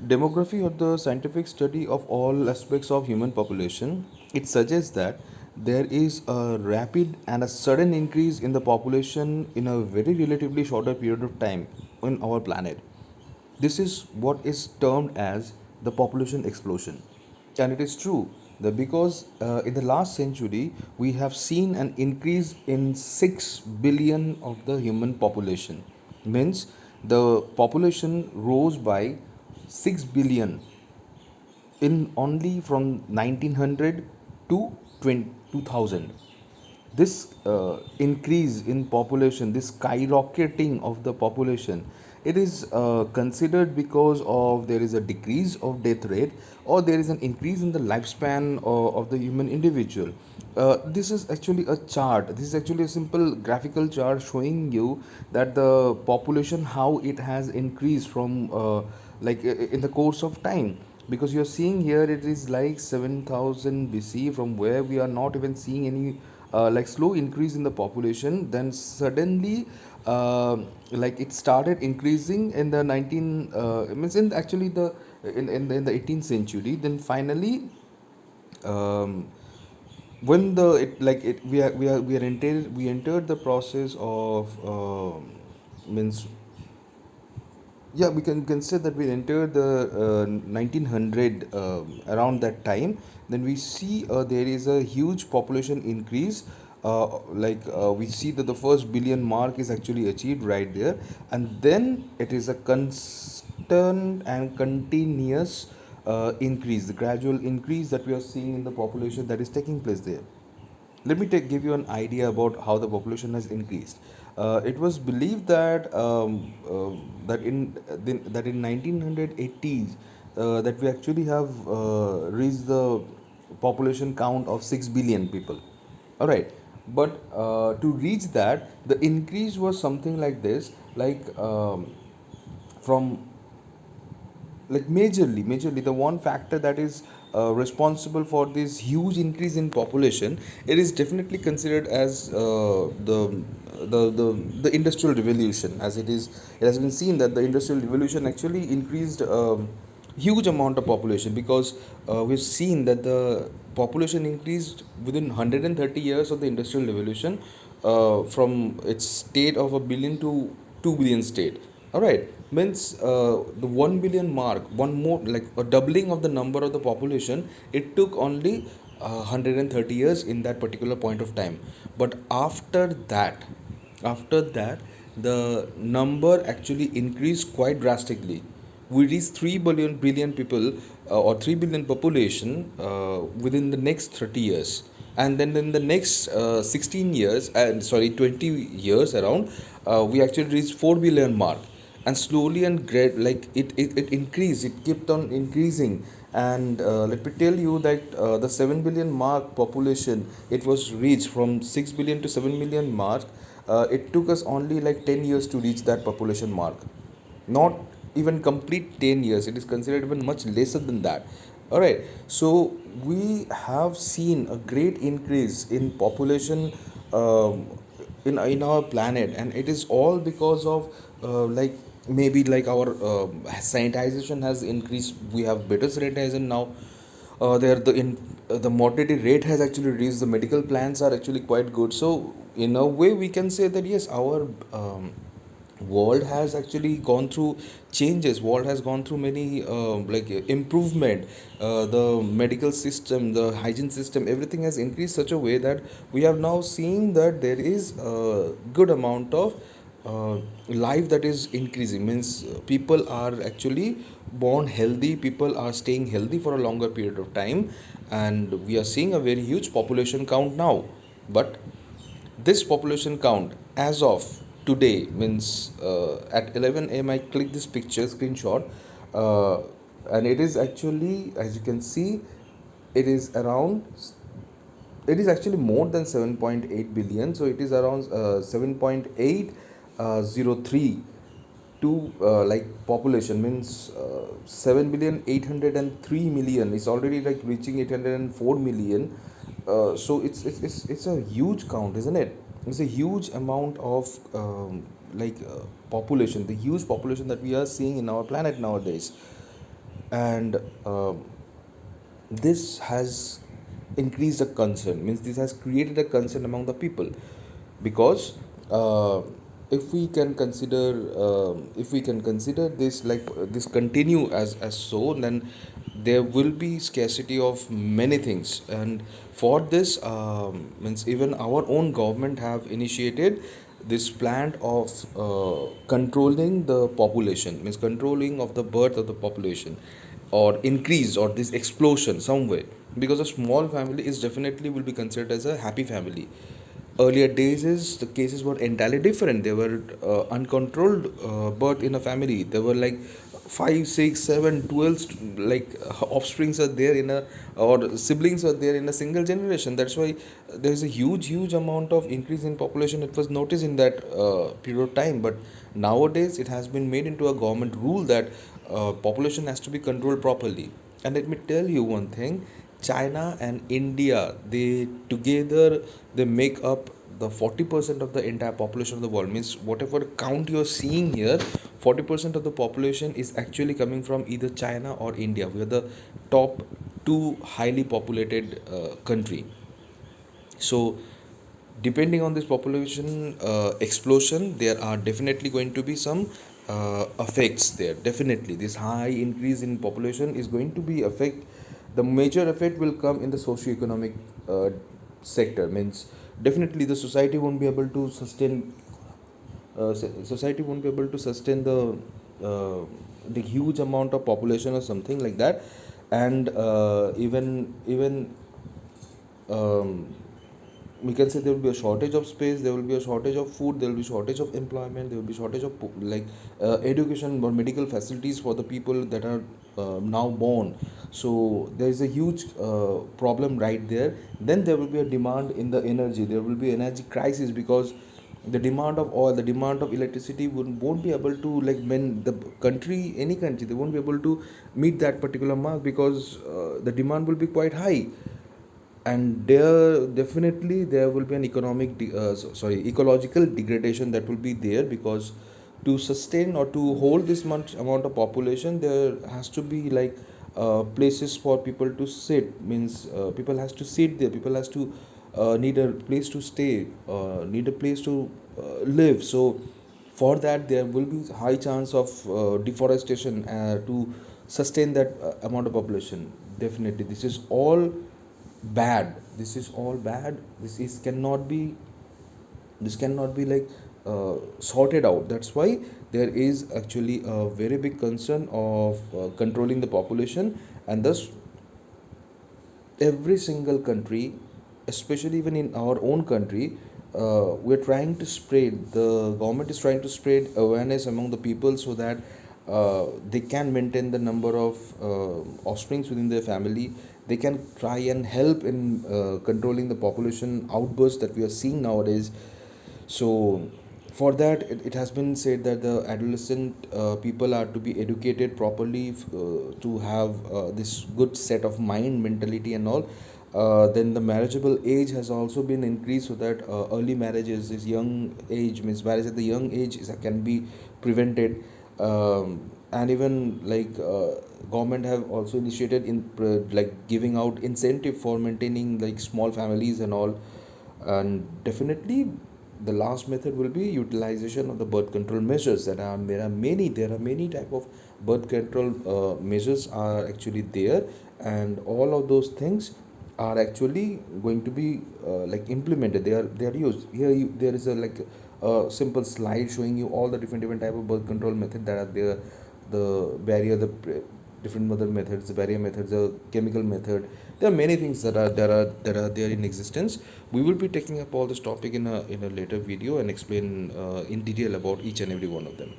Demography, or the scientific study of all aspects of human population, it suggests that there is a rapid and a sudden increase in the population in a very relatively shorter period of time on our planet. This is what is termed as the population explosion. And it is true that because in the last century we have seen an increase in 6 billion of the human population. Means the population rose by 6 billion in only from 1900 to 2000. This increase in population, this skyrocketing of the population, it is considered because of there is a decrease of death rate, or there is an increase in the lifespan of the human individual. This is actually a chart, this is actually a simple graphical chart showing you that the population, how it has increased from in the course of time. Because you're seeing here it is like 7000 BC, from where we are not even seeing any slow increase in the population. Then suddenly it started increasing in the 19 means in actually the in the 18th century. Then finally um, when the it like it we entered the process of means yeah, we can consider that we entered the 1900 around that time. Then we see there is a huge population increase. We see that the first billion mark is actually achieved right there, and then it is a constant and continuous increase, the gradual increase that we are seeing in the population that is taking place there. Let me give you an idea about how the population has increased. It was believed that that in 1980s that we actually have reached the population count of 6 billion people. All right, but to reach that, the increase was something like this, from majorly the one factor that is responsible for this huge increase in population, it is definitely considered as the industrial revolution. As it has been seen that the industrial revolution actually increased huge amount of population, because we've seen that the population increased within 130 years of the industrial revolution, from its state of a billion to 2 billion state. All right, means the 1 billion mark, one more, like a doubling of the number of the population, it took only 130 years in that particular point of time. But after that the number actually increased quite drastically. We reached 3 billion people, or 3 billion population within the next 30 years. And then in the next 16 years, sorry, 20 years around, we actually reached 4 billion mark. And slowly and it increased, it kept on increasing. And let me tell you that the 7 billion mark population, it was reached from 6 billion to 7 million mark. It took us only like 10 years to reach that population mark. Not even complete 10 years, it is considered even much lesser than that. All right, so we have seen a great increase in population in our planet, and it is all because of maybe like our sanitization has increased. We have better sanitization now. There the mortality rate has actually reduced, the medical plans are actually quite good. So in a way we can say that yes, our world has actually gone through changes, world has gone through many improvement. The medical system, the hygiene system, everything has increased such a way that we have now seen that there is a good amount of life that is increasing. Means people are actually born healthy, people are staying healthy for a longer period of time, and we are seeing a very huge population count now. But this population count as of today, means at 11 a.m. I click this picture screenshot, uh, and it is actually, as you can see, it is around, it is actually more than 7.8 billion. So it is around 7.803 to population. Means 7 billion 803 million is already like reaching 804 million. So it's a huge count, isn't it? It's a huge amount of population, the huge population that we are seeing in our planet nowadays. and this has increased a concern, means this has created a concern among the people, because uh, if we can consider this, like this continue as so, then there will be scarcity of many things. And for this, means even our own government have initiated this plan of controlling the population, means controlling of the birth of the population, or increase, or this explosion somewhere, because a small family is definitely will be considered as a happy family. Earlier days is the cases were entirely different. They were uncontrolled birth in a family. There were like 5, 6, 7, 12 like offsprings are there in a, or siblings are there in a single generation. That's why there is a huge amount of increase in population. It was noticed in that period of time. But nowadays it has been made into a government rule that population has to be controlled properly. And let me tell you one thing: China and India, they together, they make up the 40% of the entire population of the world. Means whatever count you're seeing here, 40% of the population is actually coming from either China or India. We are the top two highly populated country. So depending on this population explosion, there are definitely going to be some effects there. Definitely this high increase in population is going to be affect, the major effect will come in the socio-economic sector. Means definitely the society won't be able to sustain, society won't be able to sustain the huge amount of population or something like that. And even um, we can say there will be a shortage of space, there will be a shortage of food, there will be shortage of employment, there will be shortage of education or medical facilities for the people that are now born. So there is a huge problem right there. Then there will be a demand in the energy, there will be energy crisis, because the demand of oil, the demand of electricity won't be able to, like when the country, any country, they won't be able to meet that particular mark, because the demand will be quite high. And there definitely there will be an sorry, ecological degradation that will be there, because to sustain or to hold this much amount of population, there has to be like places for people to sit. Means people has to sit there, people has to need a place to stay, need a place to live. So for that there will be high chance of deforestation to sustain that amount of population. Definitely this is all bad, this is all bad, this is cannot be, this cannot be like sorted out. That's why there is actually a very big concern of controlling the population. And thus every single country, especially even in our own country, we're trying to spread, the government is trying to spread awareness among the people, so that they can maintain the number of offsprings within their family. They can try and help in controlling the population outburst that we are seeing nowadays. So for that, it has been said that the adolescent people are to be educated properly, to have this good set of mind, mentality and all. Then the marriageable age has also been increased, so that early marriages, this young age, means marriage at the young age can be prevented. And even like government have also initiated in like giving out incentive for maintaining like small families and all. And definitely the last method will be utilization of the birth control measures. That are, there are many type of birth control measures are actually there. And all of those things are actually going to be like implemented, they are used here. There is a like a simple slide showing you all the different type of birth control method that are there. The barrier, different mother methods, the barrier methods, the chemical method. There are many things that are there in existence. We will be taking up all this topic in a later video and explain in detail about each and every one of them.